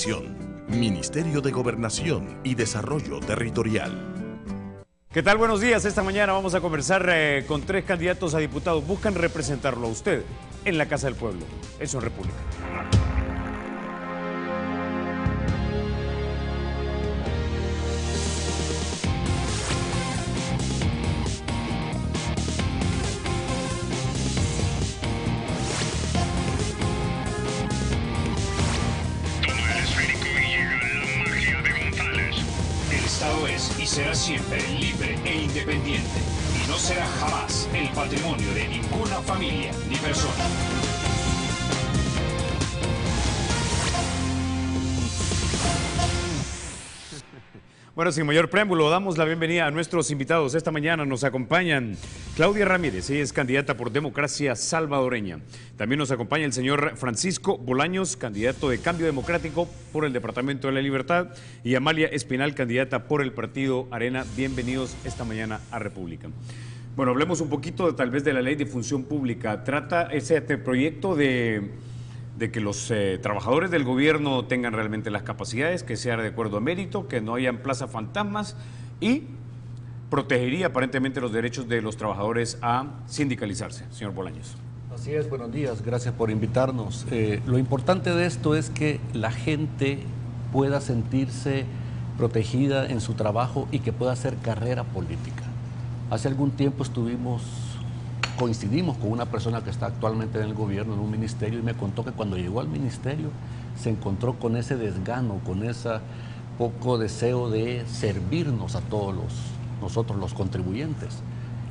Televisión, Ministerio de Gobernación y Desarrollo Territorial. ¿Qué tal? Buenos días. Esta mañana vamos a conversar con 3 candidatos a diputados. Buscan representarlo a usted en la Casa del Pueblo. Eso en República. Y será siempre libre e independiente, y no será jamás el patrimonio de ninguna familia ni persona. Bueno, sin mayor preámbulo, damos la bienvenida a nuestros invitados. Esta mañana nos acompañan Claudia Ramírez, ella es candidata por Democracia Salvadoreña. También nos acompaña el señor Francisco Bolaños, candidato de Cambio Democrático por el Departamento de la Libertad, y Amalia Espinal, candidata por el Partido Arena. Bienvenidos esta mañana a República. Bueno, hablemos un poquito tal vez de la Ley de Función Pública. Trata ese proyecto de que los trabajadores del gobierno tengan realmente las capacidades, que sea de acuerdo a mérito, que no hayan plazas fantasmas, y protegería aparentemente los derechos de los trabajadores a sindicalizarse. Señor Bolaños. Así es, buenos días, gracias por invitarnos. Lo importante de esto es que la gente pueda sentirse protegida en su trabajo y que pueda hacer carrera política. Hace algún tiempo coincidimos con una persona que está actualmente en el gobierno, en un ministerio, y me contó que cuando llegó al ministerio se encontró con ese desgano, con ese poco deseo de servirnos a todos nosotros los contribuyentes.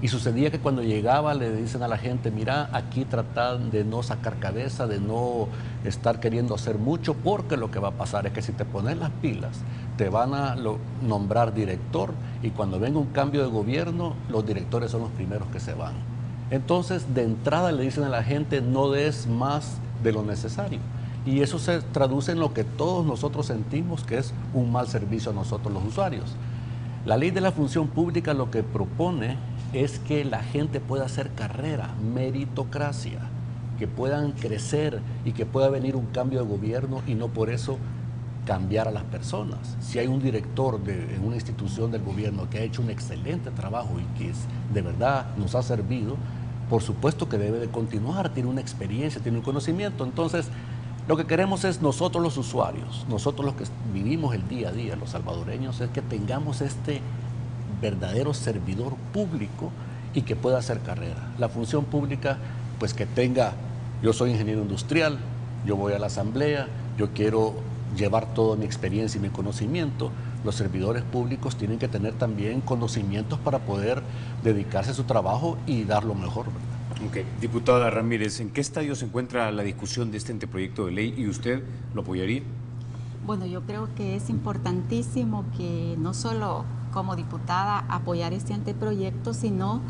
Y sucedía que cuando llegaba le dicen a la gente, mira, aquí tratan de no sacar cabeza, de no estar queriendo hacer mucho, porque lo que va a pasar es que si te pones las pilas, te van a nombrar director, y cuando venga un cambio de gobierno, los directores son los primeros que se van. Entonces, de entrada le dicen a la gente, no des más de lo necesario. Y eso se traduce en lo que todos nosotros sentimos, que es un mal servicio a nosotros los usuarios. La Ley de la Función Pública lo que propone es que la gente pueda hacer carrera, meritocracia, que puedan crecer y que pueda venir un cambio de gobierno y no por eso cambiar a las personas. Si hay un director en una institución del gobierno que ha hecho un excelente trabajo y que de verdad nos ha servido, por supuesto que debe de continuar, tiene una experiencia, tiene un conocimiento. Entonces, lo que queremos es nosotros los usuarios, nosotros los que vivimos el día a día, los salvadoreños, es que tengamos este verdadero servidor público y que pueda hacer carrera. La función pública, pues que tenga, yo soy ingeniero industrial, yo voy a la asamblea, yo quiero llevar toda mi experiencia y mi conocimiento. Los servidores públicos tienen que tener también conocimientos para poder dedicarse a su trabajo y dar lo mejor, ¿verdad? Ok. Diputada Ramírez, ¿en qué estadio se encuentra la discusión de este anteproyecto de ley y usted lo apoyaría? Bueno, yo creo que es importantísimo que no solo como diputada apoyar este anteproyecto, sino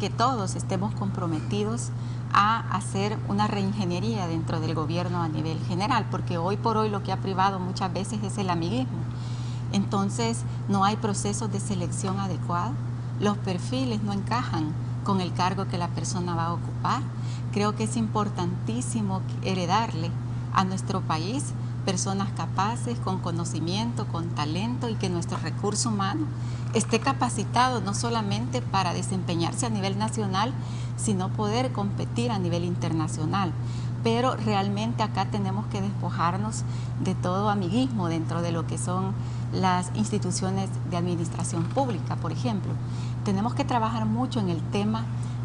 que todos estemos comprometidos a hacer una reingeniería dentro del gobierno a nivel general, porque hoy por hoy lo que ha privado muchas veces es el amiguismo. Entonces, no hay procesos de selección adecuados, los perfiles no encajan con el cargo que la persona va a ocupar. Creo que es importantísimo heredarle a nuestro país personas capaces, con conocimiento, con talento, y que nuestro recurso humano esté capacitado no solamente para desempeñarse a nivel nacional, sino poder competir a nivel internacional. Pero realmente acá tenemos que despojarnos de todo amiguismo dentro de lo que son las instituciones de administración pública, por ejemplo. Tenemos que trabajar mucho en el tema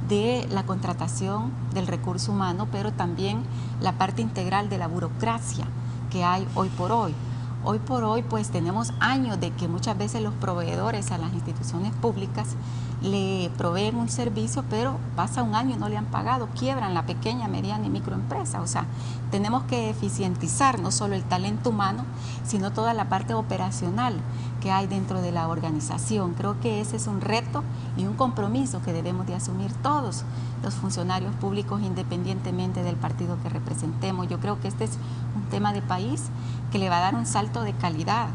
de la contratación del recurso humano, pero también la parte integral de la burocracia que hay hoy por hoy. Hoy por hoy, pues tenemos años de que muchas veces los proveedores a las instituciones públicas le proveen un servicio, pero pasa un año y no le han pagado, quiebran la pequeña, mediana y microempresa. O sea, tenemos que eficientizar no solo el talento humano, sino toda la parte operacional que hay dentro de la organización. Creo que ese es un reto y un compromiso que debemos de asumir todos los funcionarios públicos, independientemente del partido que representemos. Yo creo que este es un tema de país que le va a dar un salto de calidad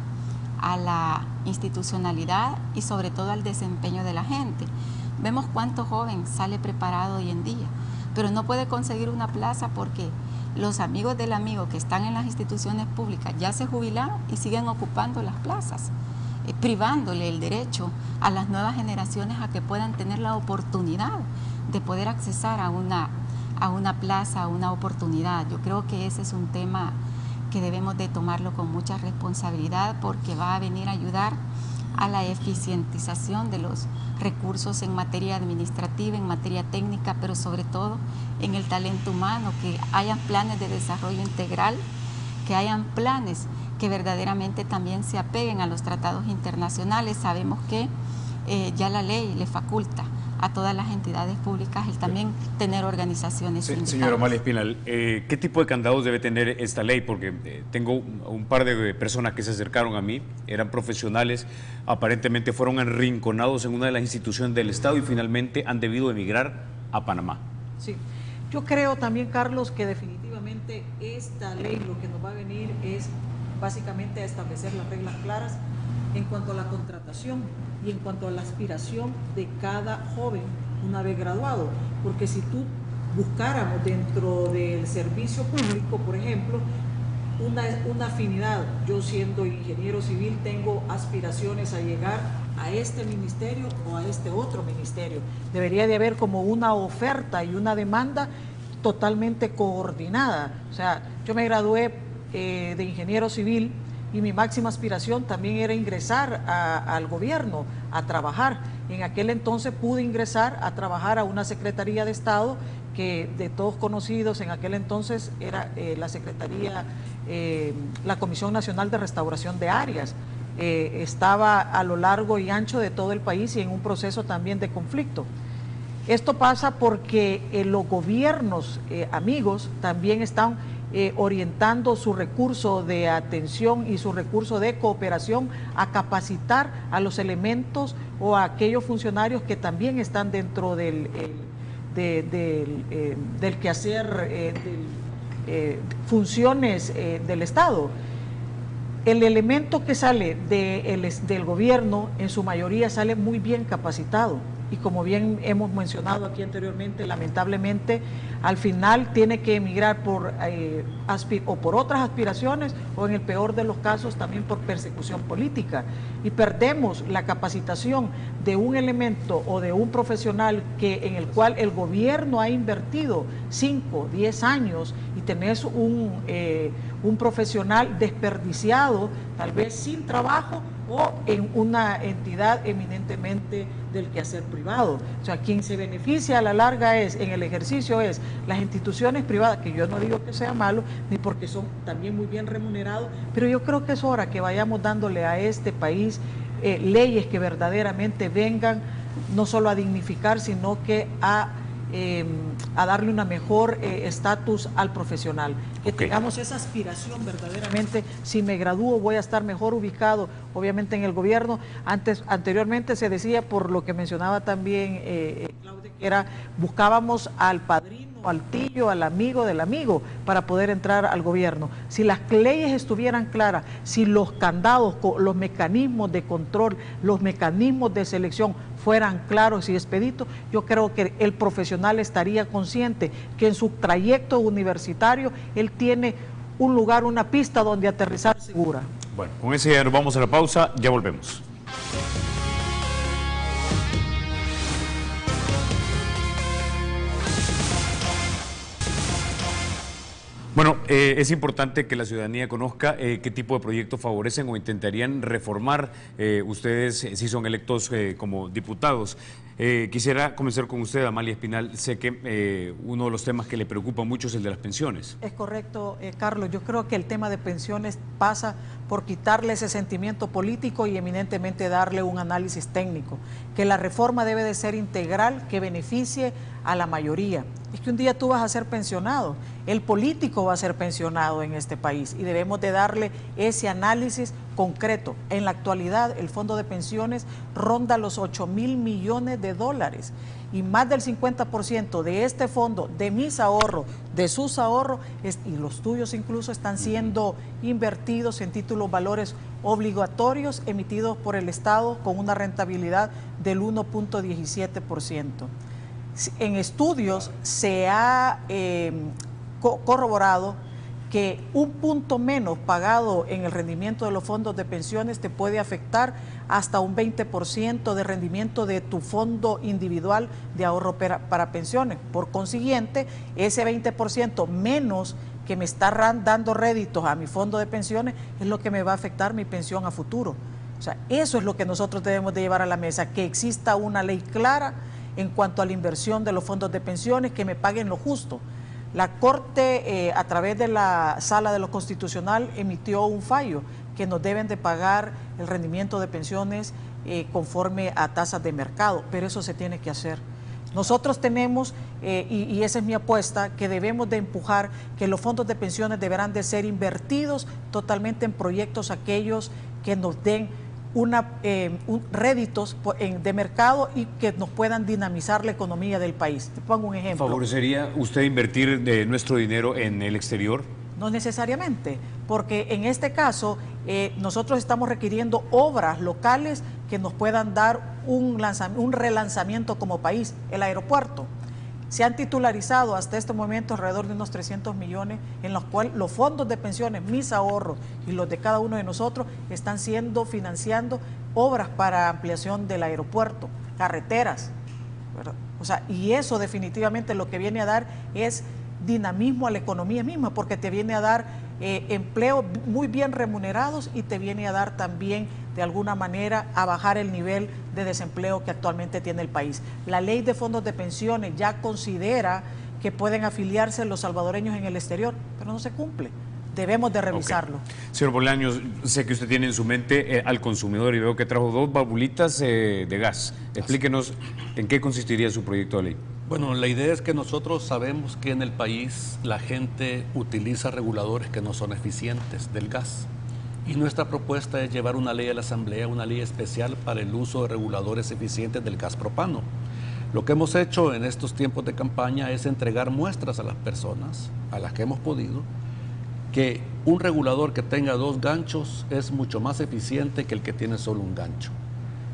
a la institucionalidad y sobre todo al desempeño de la gente. Vemos cuánto joven sale preparado hoy en día, pero no puede conseguir una plaza porque los amigos del amigo que están en las instituciones públicas ya se jubilaron y siguen ocupando las plazas, privándole el derecho a las nuevas generaciones a que puedan tener la oportunidad de poder accesar a una plaza, a una oportunidad. Yo creo que ese es un tema que debemos de tomarlo con mucha responsabilidad, porque va a venir a ayudar a la eficientización de los recursos en materia administrativa, en materia técnica, pero sobre todo en el talento humano, que hayan planes de desarrollo integral, que hayan planes que verdaderamente también se apeguen a los tratados internacionales. Sabemos que ya la ley le faculta a todas las entidades públicas el también tener organizaciones sindicales. Señora Amalia Espinal, ¿qué tipo de candados debe tener esta ley? Porque tengo un par de personas que se acercaron a mí, eran profesionales, aparentemente fueron arrinconados en una de las instituciones del Estado y finalmente han debido emigrar a Panamá. Sí, yo creo también, Carlos, que definitivamente esta ley lo que nos va a venir es básicamente a establecer las reglas claras en cuanto a la contratación y en cuanto a la aspiración de cada joven una vez graduado, porque si tú buscáramos dentro del servicio público, por ejemplo, una afinidad, yo siendo ingeniero civil tengo aspiraciones a llegar a este ministerio o a este otro ministerio, debería de haber como una oferta y una demanda totalmente coordinada. O sea, yo me gradué de ingeniero civil y mi máxima aspiración también era ingresar al gobierno, a trabajar. En aquel entonces pude ingresar a trabajar a una Secretaría de Estado que de todos conocidos en aquel entonces era la Secretaría, la Comisión Nacional de Restauración de Áreas. Estaba a lo largo y ancho de todo el país y en un proceso también de conflicto. Esto pasa porque los gobiernos amigos también están orientando su recurso de atención y su recurso de cooperación a capacitar a los elementos o a aquellos funcionarios que también están dentro del quehacer, funciones del Estado. El elemento que sale del gobierno en su mayoría sale muy bien capacitado. Y como bien hemos mencionado aquí anteriormente, lamentablemente al final tiene que emigrar por otras aspiraciones o en el peor de los casos también por persecución política. Y perdemos la capacitación de un elemento o de un profesional en el cual el gobierno ha invertido 5, 10 años y tenés un profesional desperdiciado, tal vez sin trabajo o en una entidad eminentemente del quehacer privado. O sea, quien se beneficia a la larga en el ejercicio es las instituciones privadas, que yo no digo que sea malo, ni porque son también muy bien remunerados, pero yo creo que es hora que vayamos dándole a este país leyes que verdaderamente vengan no solo a dignificar, sino que a darle una mejor estatus al profesional, que tengamos esa aspiración verdaderamente. Si me gradúo voy a estar mejor ubicado, obviamente en el gobierno. Anteriormente se decía, por lo que mencionaba también Claudia, que buscábamos al padrino, al tío, al amigo del amigo para poder entrar al gobierno. Si las leyes estuvieran claras, si los candados, los mecanismos de control, los mecanismos de selección fueran claros y expeditos, yo creo que el profesional estaría consciente que en su trayecto universitario él tiene un lugar, una pista donde aterrizar segura. Bueno, con ese ya nos vamos a la pausa, ya volvemos. Bueno, es importante que la ciudadanía conozca qué tipo de proyectos favorecen o intentarían reformar ustedes si son electos como diputados. Quisiera comenzar con usted, Amalia Espinal. Sé que uno de los temas que le preocupa mucho es el de las pensiones. Es correcto, Carlos. Yo creo que el tema de pensiones pasa por quitarle ese sentimiento político y eminentemente darle un análisis técnico. Que la reforma debe de ser integral, que beneficie a la mayoría. Es que un día tú vas a ser pensionado, el político va a ser pensionado en este país y debemos de darle ese análisis concreto. En la actualidad el fondo de pensiones ronda los 8,000 millones de dólares y más del 50% de este fondo, de mis ahorros, de sus ahorros y los tuyos incluso, están siendo invertidos en títulos valores obligatorios emitidos por el Estado con una rentabilidad del 1.17%. En estudios se ha corroborado que un punto menos pagado en el rendimiento de los fondos de pensiones te puede afectar hasta un 20% de rendimiento de tu fondo individual de ahorro para pensiones. Por consiguiente, ese 20% menos que me está dando réditos a mi fondo de pensiones es lo que me va a afectar mi pensión a futuro. O sea, eso es lo que nosotros debemos de llevar a la mesa, que exista una ley clara en cuanto a la inversión de los fondos de pensiones, que me paguen lo justo. La Corte, a través de la Sala de lo Constitucional, emitió un fallo que nos deben de pagar el rendimiento de pensiones conforme a tasas de mercado, pero eso se tiene que hacer. Nosotros tenemos, y esa es mi apuesta, que debemos de empujar que los fondos de pensiones deberán de ser invertidos totalmente en proyectos aquellos que nos den réditos de mercado y que nos puedan dinamizar la economía del país. Te pongo un ejemplo. ¿Favorecería usted invertir de nuestro dinero en el exterior? No necesariamente, porque en este caso nosotros estamos requiriendo obras locales que nos puedan dar un relanzamiento como país. El aeropuerto. Se han titularizado hasta este momento alrededor de unos 300 millones, en los cuales los fondos de pensiones, mis ahorros y los de cada uno de nosotros, están financiando obras para ampliación del aeropuerto, carreteras, ¿verdad? O sea, y eso definitivamente lo que viene a dar es dinamismo a la economía misma, porque te viene a dar empleo muy bien remunerados y te viene a dar también, de alguna manera, a bajar el nivel de desempleo que actualmente tiene el país. La ley de fondos de pensiones ya considera que pueden afiliarse los salvadoreños en el exterior, pero no se cumple. Debemos de revisarlo. Okay. Señor Bolaños, sé que usted tiene en su mente al consumidor y veo que trajo 2 valvulitas de gas. Explíquenos en qué consistiría su proyecto de ley. Bueno, la idea es que nosotros sabemos que en el país la gente utiliza reguladores que no son eficientes del gas. Y nuestra propuesta es llevar una ley a la Asamblea, una ley especial para el uso de reguladores eficientes del gas propano. Lo que hemos hecho en estos tiempos de campaña es entregar muestras a las personas, a las que hemos podido, que un regulador que tenga 2 ganchos es mucho más eficiente que el que tiene solo un gancho.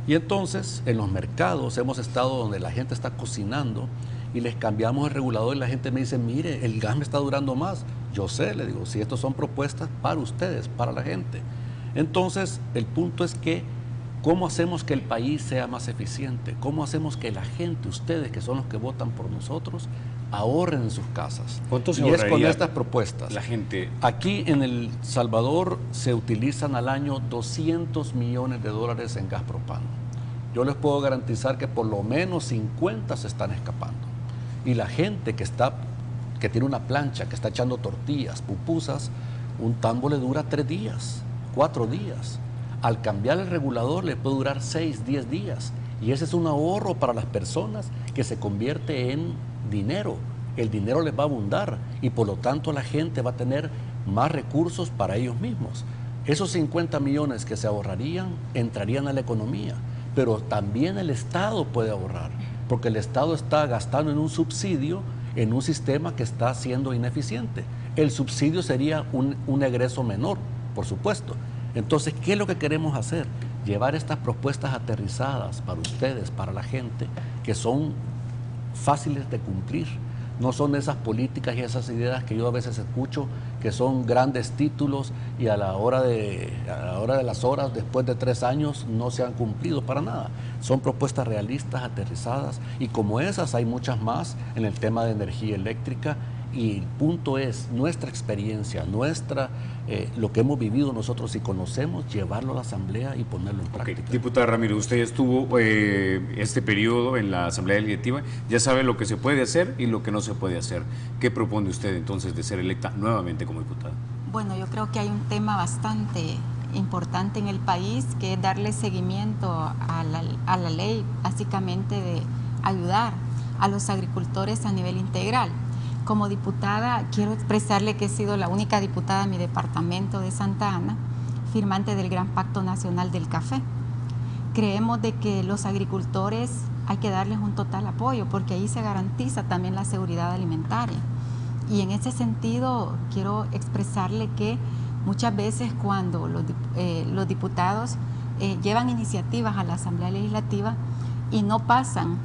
Y entonces en los mercados hemos estado donde la gente está cocinando y les cambiamos el regulador y la gente me dice, mire, el gas me está durando más. Yo sé, le digo, si estos son propuestas para ustedes, para la gente. Entonces el punto es que, ¿cómo hacemos que el país sea más eficiente? ¿Cómo hacemos que la gente, ustedes que son los que votan por nosotros, ahorren en sus casas? ¿Cuánto se y es con ahorraría estas propuestas. la gente? Aquí en El Salvador se utilizan al año 200 millones de dólares en gas propano. Yo les puedo garantizar que por lo menos 50 se están escapando. Y la gente que tiene una plancha, que está echando tortillas, pupusas, un tambo le dura 3 días, 4 días. Al cambiar el regulador le puede durar 6, 10 días. Y ese es un ahorro para las personas que se convierte en dinero. El dinero les va a abundar y por lo tanto la gente va a tener más recursos para ellos mismos. Esos 50 millones que se ahorrarían entrarían a la economía, pero también el Estado puede ahorrar, porque el Estado está gastando en un subsidio en un sistema que está siendo ineficiente. El subsidio sería un egreso menor, por supuesto. Entonces, ¿qué es lo que queremos hacer? Llevar estas propuestas aterrizadas para ustedes, para la gente, que son fáciles de cumplir. No son esas políticas y esas ideas que yo a veces escucho, que son grandes títulos y a la hora de las horas, después de 3 años, no se han cumplido para nada. Son propuestas realistas, aterrizadas, y como esas hay muchas más en el tema de energía eléctrica. Y el punto es nuestra experiencia, lo que hemos vivido nosotros y conocemos, llevarlo a la Asamblea y ponerlo en práctica. Okay. Diputada Ramírez, usted estuvo este periodo en la Asamblea Legislativa, ya sabe lo que se puede hacer y lo que no se puede hacer. ¿Qué propone usted entonces de ser electa nuevamente como diputada? Bueno, yo creo que hay un tema bastante importante en el país, que es darle seguimiento a la ley, básicamente de ayudar a los agricultores a nivel integral. Como diputada, quiero expresarle que he sido la única diputada en mi departamento de Santa Ana, firmante del Gran Pacto Nacional del Café. Creemos de que los agricultores hay que darles un total apoyo, porque ahí se garantiza también la seguridad alimentaria. Y en ese sentido, quiero expresarle que muchas veces cuando los diputados llevan iniciativas a la Asamblea Legislativa y no pasan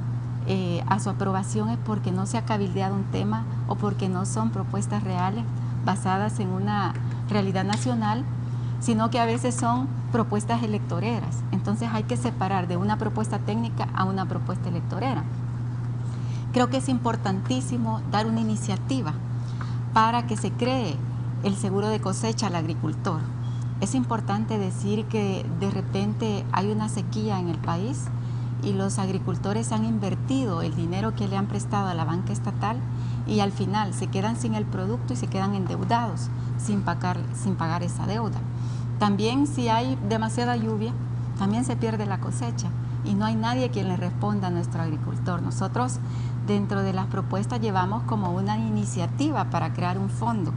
a su aprobación es porque no se ha cabildeado un tema o porque no son propuestas reales basadas en una realidad nacional, sino que a veces son propuestas electoreras. Entonces hay que separar de una propuesta técnica a una propuesta electorera. Creo que es importantísimo dar una iniciativa para que se cree el seguro de cosecha al agricultor. Es importante decir que de repente hay una sequía en el país y los agricultores han invertido el dinero que le han prestado a la banca estatal y al final se quedan sin el producto y se quedan endeudados sin pagar esa deuda. También si hay demasiada lluvia, también se pierde la cosecha y no hay nadie quien le responda a nuestro agricultor. Nosotros dentro de las propuestas llevamos como una iniciativa para crear un fondo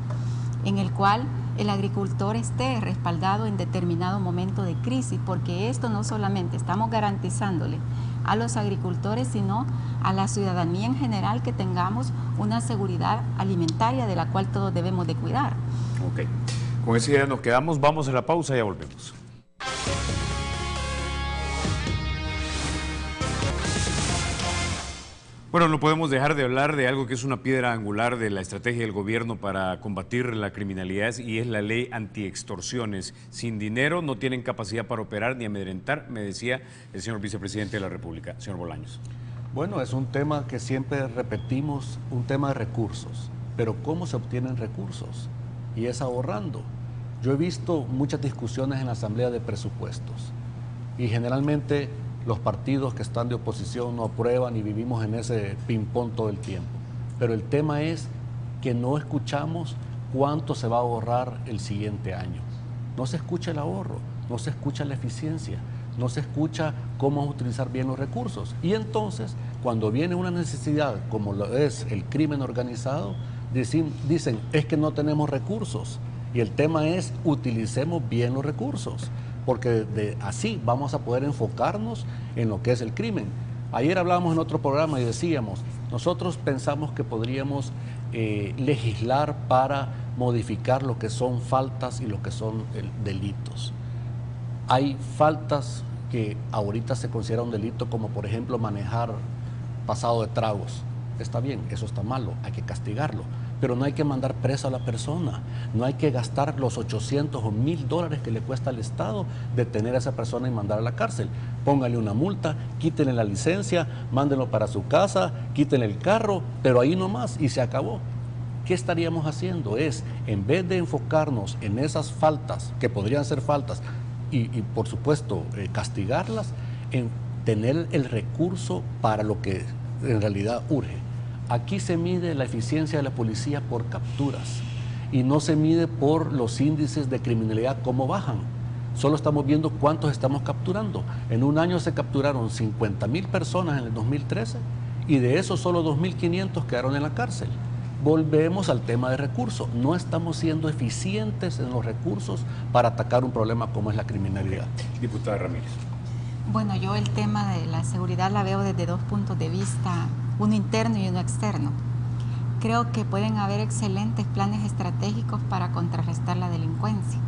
en el cual el agricultor esté respaldado en determinado momento de crisis, porque esto no solamente estamos garantizándole a los agricultores, sino a la ciudadanía en general que tengamos una seguridad alimentaria de la cual todos debemos de cuidar. Ok, con esa idea nos quedamos, vamos a la pausa y ya volvemos. Bueno, no podemos dejar de hablar de algo que es una piedra angular de la estrategia del gobierno para combatir la criminalidad y es la ley antiextorsiones. Sin dinero no tienen capacidad para operar ni amedrentar, me decía el señor vicepresidente de la República, señor Bolaños. Bueno, es un tema que siempre repetimos, un tema de recursos, pero ¿cómo se obtienen recursos? Y es ahorrando. Yo he visto muchas discusiones en la Asamblea de Presupuestos y generalmente los partidos que están de oposición no aprueban y vivimos en ese ping-pong todo el tiempo. Pero el tema es que no escuchamos cuánto se va a ahorrar el siguiente año. No se escucha el ahorro, no se escucha la eficiencia, no se escucha cómo utilizar bien los recursos. Y entonces, cuando viene una necesidad como lo es el crimen organizado, dicen, es que no tenemos recursos. Y el tema es, utilicemos bien los recursos, porque así vamos a poder enfocarnos en lo que es el crimen. Ayer hablábamos en otro programa y decíamos, nosotros pensamos que podríamos legislar para modificar lo que son faltas y lo que son delitos. Hay faltas que ahorita se considera un delito, como por ejemplo manejar pasado de tragos. Está bien, eso está malo, hay que castigarlo, pero no hay que mandar preso a la persona, no hay que gastar los 800 o 1000 dólares que le cuesta al Estado detener a esa persona y mandar a la cárcel. Póngale una multa, quítenle la licencia, mándenlo para su casa, quítenle el carro, pero ahí nomás y se acabó. ¿Qué estaríamos haciendo? Es, en vez de enfocarnos en esas faltas, que podrían ser faltas, y por supuesto castigarlas, en tener el recurso para lo que en realidad urge. Aquí se mide la eficiencia de la policía por capturas y no se mide por los índices de criminalidad, cómo bajan. Solo estamos viendo cuántos estamos capturando. En un año se capturaron 50,000 personas en el 2013 y de esos solo 2.500 quedaron en la cárcel. Volvemos al tema de recursos. No estamos siendo eficientes en los recursos para atacar un problema como es la criminalidad. Diputada Ramírez. Bueno, yo el tema de la seguridad la veo desde dos puntos de vista, uno interno y uno externo. Creo que pueden haber excelentes planes estratégicos para contrarrestar la delincuencia,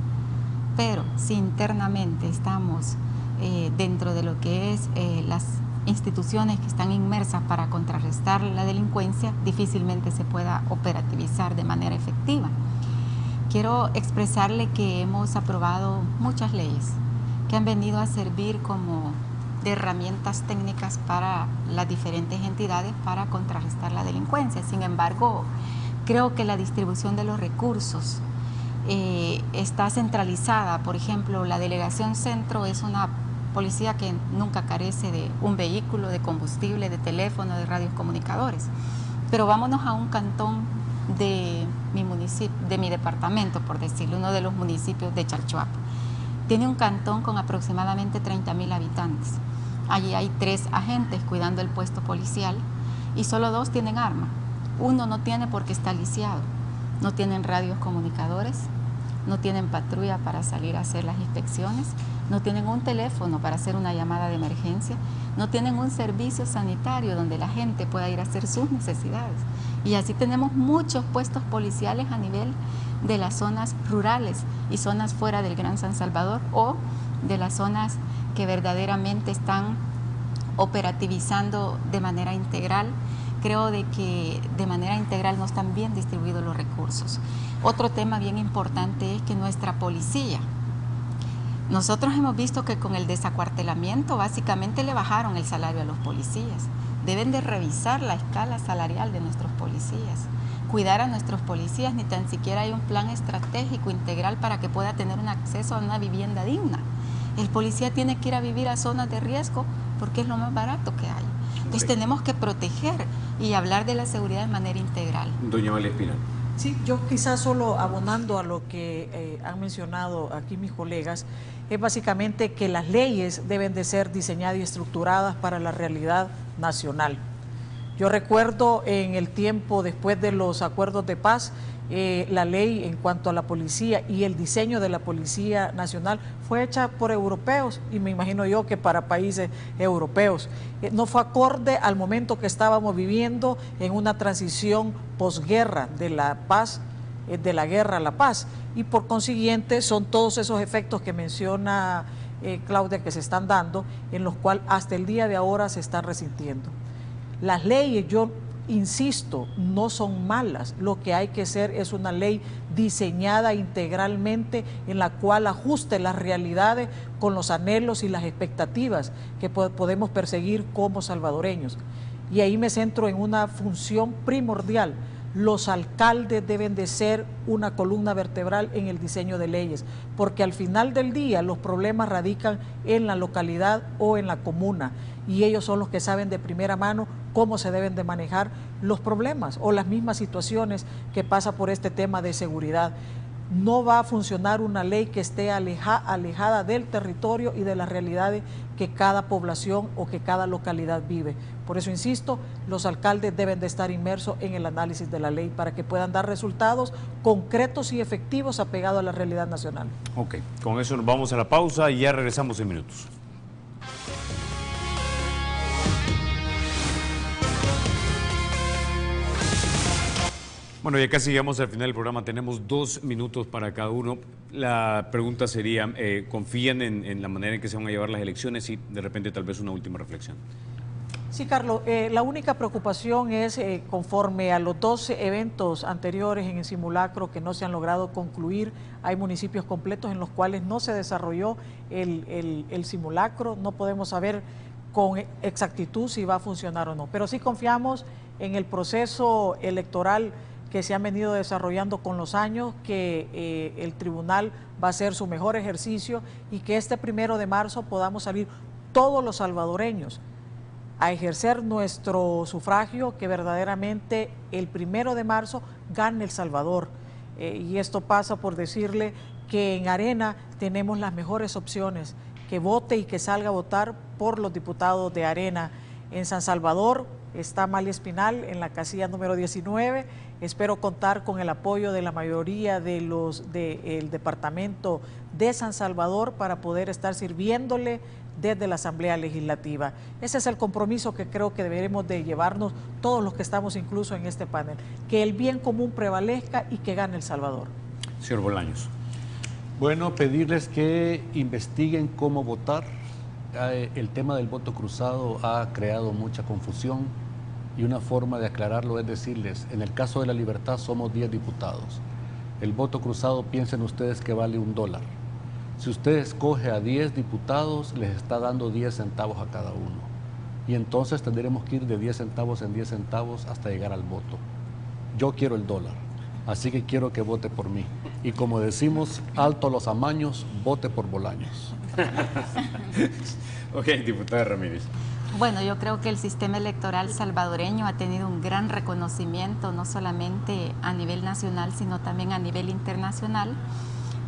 pero si internamente estamos dentro de lo que es las instituciones que están inmersas para contrarrestar la delincuencia, difícilmente se pueda operativizar de manera efectiva. Quiero expresarle que hemos aprobado muchas leyes que han venido a servir como de herramientas técnicas para las diferentes entidades para contrarrestar la delincuencia. Sin embargo, creo que la distribución de los recursos está centralizada. Por ejemplo, la Delegación Centro es una policía que nunca carece de un vehículo, de combustible, de teléfono, de radios comunicadores. Pero vámonos a un cantón de mi municipio, de mi departamento, por decirlo, uno de los municipios de Chalchuapa. Tiene un cantón con aproximadamente 30,000 habitantes. Allí hay 3 agentes cuidando el puesto policial y solo 2 tienen arma. Uno no tiene porque está lisiado. No tienen radios comunicadores, no tienen patrulla para salir a hacer las inspecciones, no tienen un teléfono para hacer una llamada de emergencia, no tienen un servicio sanitario donde la gente pueda ir a hacer sus necesidades. Y así tenemos muchos puestos policiales a nivel de las zonas rurales y zonas fuera del Gran San Salvador o de las zonas que verdaderamente están operativizando de manera integral. Creo de que de manera integral no están bien distribuidos los recursos. Otro tema bien importante es que nuestra policía, nosotros hemos visto que con el desacuartelamiento básicamente le bajaron el salario a los policías. Deben de revisar la escala salarial de nuestros policías, cuidar a nuestros policías, ni tan siquiera hay un plan estratégico integral para que pueda tener un acceso a una vivienda digna. El policía tiene que ir a vivir a zonas de riesgo porque es lo más barato que hay. Entonces tenemos que proteger y hablar de la seguridad de manera integral. Doña María Espinal. Sí, yo quizás solo abonando a lo que han mencionado aquí mis colegas, es básicamente que las leyes deben de ser diseñadas y estructuradas para la realidad nacional. Yo recuerdo en el tiempo después de los acuerdos de paz, la ley en cuanto a la policía y el diseño de la Policía Nacional fue hecha por europeos y me imagino yo que para países europeos. No fue acorde al momento que estábamos viviendo en una transición posguerra de la paz, de la guerra a la paz, y por consiguiente son todos esos efectos que menciona Claudia que se están dando, en los cuales hasta el día de ahora se están resintiendo. Las leyes, yo insisto, no son malas. Lo que hay que hacer es una ley diseñada integralmente en la cual ajuste las realidades con los anhelos y las expectativas que podemos perseguir como salvadoreños. Y ahí me centro en una función primordial. Los alcaldes deben de ser una columna vertebral en el diseño de leyes, porque al final del día los problemas radican en la localidad o en la comuna, y ellos son los que saben de primera mano cómo se deben de manejar los problemas o las mismas situaciones que pasa por este tema de seguridad. No va a funcionar una ley que esté alejada del territorio y de las realidades que cada población o que cada localidad vive. Por eso insisto, los alcaldes deben de estar inmersos en el análisis de la ley para que puedan dar resultados concretos y efectivos apegados a la realidad nacional. Ok, con eso nos vamos a la pausa y ya regresamos en minutos. Bueno, ya casi llegamos al final del programa, tenemos 2 minutos para cada uno. La pregunta sería, ¿confían en la manera en que se van a llevar las elecciones? Y de repente tal vez una última reflexión. Sí, Carlos, la única preocupación es conforme a los 12 eventos anteriores en el simulacro que no se han logrado concluir, hay municipios completos en los cuales no se desarrolló el simulacro, no podemos saber con exactitud si va a funcionar o no, pero sí confiamos en el proceso electoral que se han venido desarrollando con los años, que el tribunal va a hacer su mejor ejercicio y que este 1 de marzo podamos salir todos los salvadoreños a ejercer nuestro sufragio, que verdaderamente el 1 de marzo gane El Salvador. Y esto pasa por decirle que en Arena tenemos las mejores opciones, que vote y que salga a votar por los diputados de Arena. En San Salvador está Malia Espinal en la casilla número 19. Espero contar con el apoyo de la mayoría de los del departamento de San Salvador para poder estar sirviéndole desde la Asamblea Legislativa. Ese es el compromiso que creo que deberemos de llevarnos todos los que estamos incluso en este panel, que el bien común prevalezca y que gane El Salvador. Señor Bolaños. Bueno, pedirles que investiguen cómo votar. El tema del voto cruzado ha creado mucha confusión y una forma de aclararlo es decirles, en el caso de La Libertad somos 10 diputados. El voto cruzado, piensen ustedes que vale $1. Si usted escoge a 10 diputados, les está dando 10 centavos a cada uno. Y entonces tendremos que ir de 10 centavos en 10 centavos hasta llegar al voto. Yo quiero el dólar, así que quiero que vote por mí. Y como decimos, alto los amaños, vote por Bolaños. Ok, diputada Ramírez. Bueno, yo creo que el sistema electoral salvadoreño ha tenido un gran reconocimiento, no solamente a nivel nacional, sino también a nivel internacional.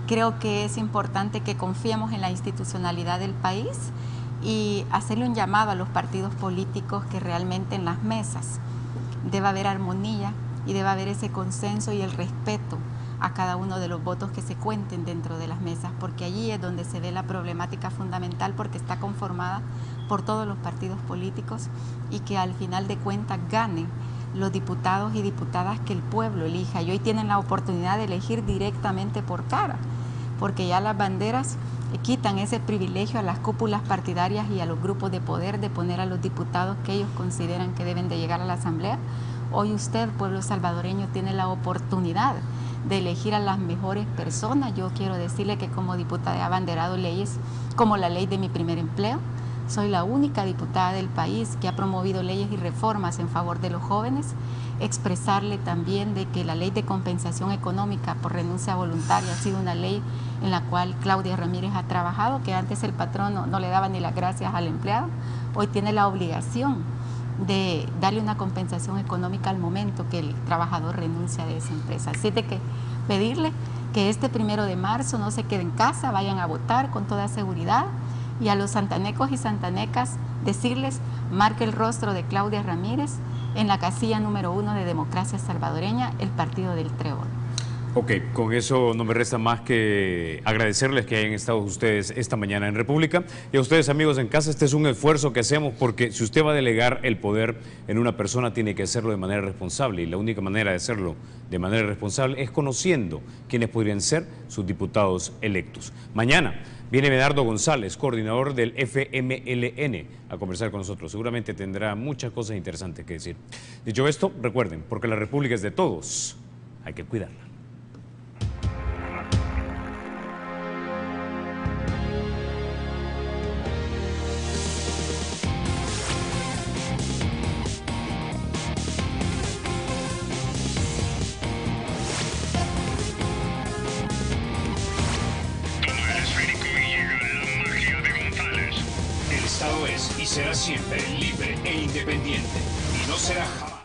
Creo que es importante que confiemos en la institucionalidad del país y hacerle un llamado a los partidos políticos que realmente en las mesas deba haber armonía y deba haber ese consenso y el respeto a cada uno de los votos que se cuenten dentro de las mesas, porque allí es donde se ve la problemática fundamental, porque está conformada por todos los partidos políticos y que al final de cuentas ganen los diputados y diputadas que el pueblo elija. Y hoy tienen la oportunidad de elegir directamente por cara, porque ya las banderas quitan ese privilegio a las cúpulas partidarias y a los grupos de poder de poner a los diputados que ellos consideran que deben de llegar a la Asamblea. Hoy usted, pueblo salvadoreño, tiene la oportunidad de elegir a las mejores personas. Yo quiero decirle que como diputada he abanderado leyes como la ley de mi primer empleo. Soy la única diputada del país que ha promovido leyes y reformas en favor de los jóvenes. Expresarle también de que la ley de compensación económica por renuncia voluntaria ha sido una ley en la cual Claudia Ramírez ha trabajado, que antes el patrón no le daba ni las gracias al empleado. Hoy tiene la obligación de darle una compensación económica al momento que el trabajador renuncia de esa empresa. Así de que pedirle que este 1 de marzo no se queden en casa, vayan a votar con toda seguridad, y a los santanecos y santanecas decirles: marque el rostro de Claudia Ramírez en la casilla número 1 de Democracia Salvadoreña, el Partido del Trébol. Ok, con eso no me resta más que agradecerles que hayan estado ustedes esta mañana en República. Y a ustedes, amigos en casa, este es un esfuerzo que hacemos porque si usted va a delegar el poder en una persona, tiene que hacerlo de manera responsable. Y la única manera de hacerlo de manera responsable es conociendo quiénes podrían ser sus diputados electos. Mañana viene Medardo González, coordinador del FMLN, a conversar con nosotros. Seguramente tendrá muchas cosas interesantes que decir. Dicho esto, recuerden, porque la República es de todos, hay que cuidarla. El Estado es y será siempre libre e independiente, y no será jamás.